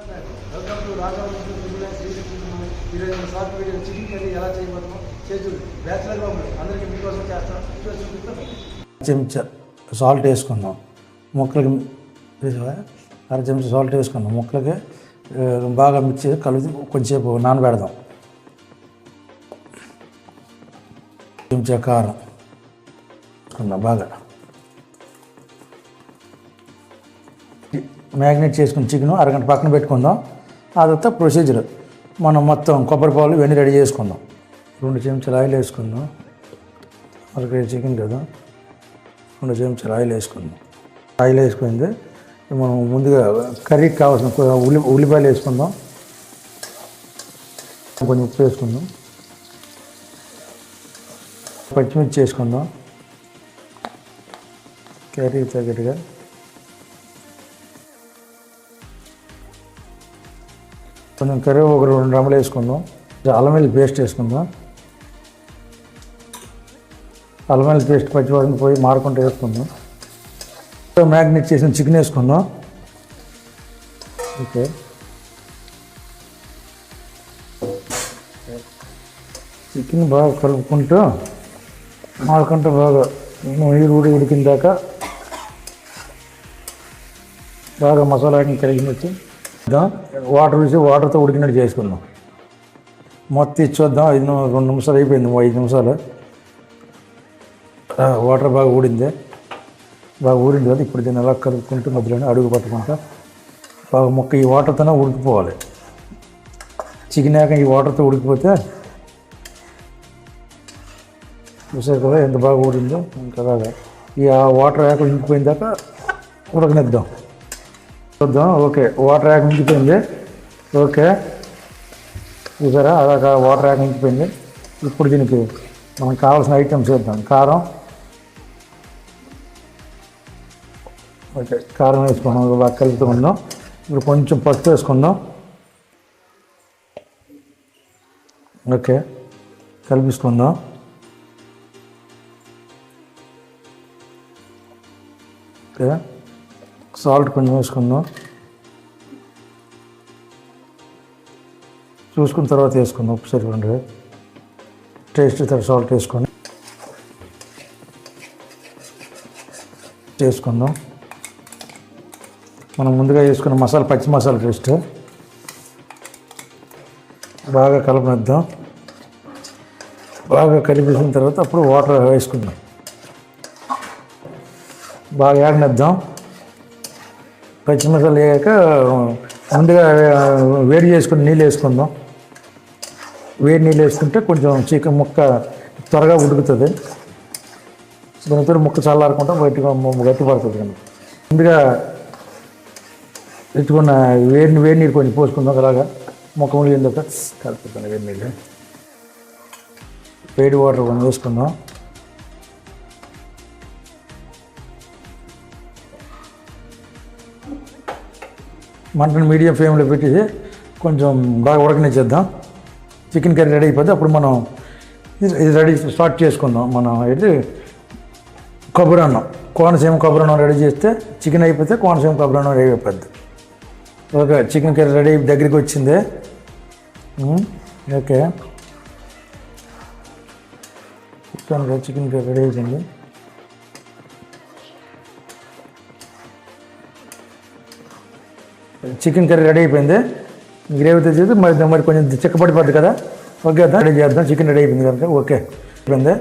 Welcome to Raghavendra ఈరోజు short video chicken curry ఎలా చేయబోతున్నాం చేతులు బ్యాచిలర్గా ఉంది అందరికీ మీకోసం చేస్తాం చూపిస్తాం. చెంచా సాల్ట్ వేసుకుందాం ముక్కలకి, అర చెంచా సాల్ట్ వేసుకుందాం ముక్కలకి బాగా మిక్స్ చేసి కలిపి కొంచెంసేపు నానబెడదాం. చెంచా కారం వేసుకుందాం, బాగా మ్యాగ్నేట్ చేసుకుని చికెన్ అరగంట పక్కన పెట్టుకుందాం. ఆ తర్వాత ప్రొసీజర్ మనం మొత్తం కొబ్బరి పాలు ఇవన్నీ రెడీ చేసుకుందాం. 2 చెంచాలు ఆయిల్ వేసుకుందాం. అరకేజీ చికెన్ కదా, 2 చెంచాలు ఆయిల్ వేసుకుందాం. ఆయిల్ వేసుకుంది మనం ముందుగా కర్రీకి కావాల్సిన ఉల్లిపాయలు వేసుకుందాం. కొంచెం ఉప్పు వేసుకుందాం. పచ్చిమిర్చి వేసుకుందాం కర్రీ తగ్గట్టుగా. కొంచెం కర్రీ ఒక 2 రెమ్మలు వేసుకుందాం. అల్లం వెల్లుల్లి పేస్ట్ వేసుకుందాం. అల్లం వెల్లుల్లి పేస్ట్ పచ్చివాసన పోయి మారుకుంటూ వేసుకుందాం. మ్యాగ్నేట్ చేసిన చికెన్ వేసుకుందాం. ఓకే, చికెన్ బాగా కలుపుకుంటూ మారుకుంటూ బాగా నీరు ఉడికిన దాకా బాగా మసాలాని కలిగినట్టు వాటర్ వేసి వాటర్తో ఉడికినట్టు చేసుకుందాం. మొత్తం ఇచ్చొద్దాం. 2 నిమిషాలు అయిపోయింది. 5 నిమిషాలు వాటర్ బాగా ఊడింది. బాగా ఊరింది కదా, ఇప్పుడు దీన్ని ఎలా కలుపుకుంటూ మధ్యలోనే అడుగు పట్టుకుంటా బాగా మొక్క ఈ వాటర్తోనే ఉడికిపోవాలి. చికెన్ యాక ఈ వాటర్తో ఉడికిపోతే చూసారు కదా ఎంత బాగా ఊడిందో. ఇంకా ఈ వాటర్ యాక ఇంకిపోయిన దాకా ఉడకనిద్దాం చూద్దాం. ఓకే, వాటర్ యాక్ ఇంకిపోయింది. ఓకే, చూసారా అలాగా వాటర్ యాక్ ఇంకిపోయింది. ఇప్పుడు దీనికి మనకు కావాల్సిన ఐటమ్స్ వేద్దాం. కారం, ఓకే కారం వేసుకున్నాం, బాగా కలుపుకుందాం. ఇప్పుడు కొంచెం పసుపు వేసుకుందాం. ఓకే, కలిపించుకుందాం. ఓకే, సాల్ట్ కొంచెం వేసుకుందాం. చూసుకున్న తర్వాత వేసుకుందాం. ఉప్పు సరిపోండి. టేస్ట్ తర్వాత సాల్ట్ వేసుకొని చేసుకుందాం. మనం ముందుగా వేసుకున్న మసాలా, పచ్చి మసాలా పేస్ట్ బాగా కలపనిద్దాం. బాగా కలిపేసిన తర్వాత అప్పుడు వాటర్ వేసుకుందాం. బాగా యాగనిద్దాం. పచ్చి మసాలా వేయక ముందుగా వేడి చేసుకుని నీళ్ళు వేసుకుందాం. వేడి నీళ్ళు వేసుకుంటే కొంచెం చికెన్ ముక్క త్వరగా ఉడుకుతుంది. దానితో ముక్క చల్లారకుండా బయటగా గట్టి పడుతుంది. కానీ ముందుగా ఎత్తుకున్న వేడి నీరు కొంచెం పోసుకుందాం. అలాగా ముక్క ఉడికిన తర్వాత కలుపుతుంది. వేడి నీళ్ళు, వేడి వాటర్ కొంచెం వేసుకుందాం. మంటను మీడియం ఫ్లేమ్లో పెట్టేసి కొంచెం బాగా ఉడకనిచ్చేద్దాం. చికెన్ కర్రీ రెడీ అయిపోతే అప్పుడు మనం ఇది రెడీ స్టార్ట్ చేసుకుందాం. మనం అయితే కొబ్బరి అన్నం, కోనసీమ కొబ్బరి అన్నం రెడీ చేస్తే చికెన్ అయిపోతే కోనసీమ కొబ్బరి అన్నం రెడీ అయిపోద్ది. ఓకే, చికెన్ కర్రీ రెడీ దగ్గరికి వచ్చింది. ఓకే, చికెన్ కర్రీ రెడీ అయిపోయింది. చికెన్ కర్రీ రెడీ అయిపోయింది. గ్రేవీ తెచ్చేది మరి కొంచెం చిక్కపడిపోద్ది కదా. ఓకే, రెడీ చేద్దాం. చికెన్ రెడీ అయిపోయింది కనుక ఓకే అయిపోయింది.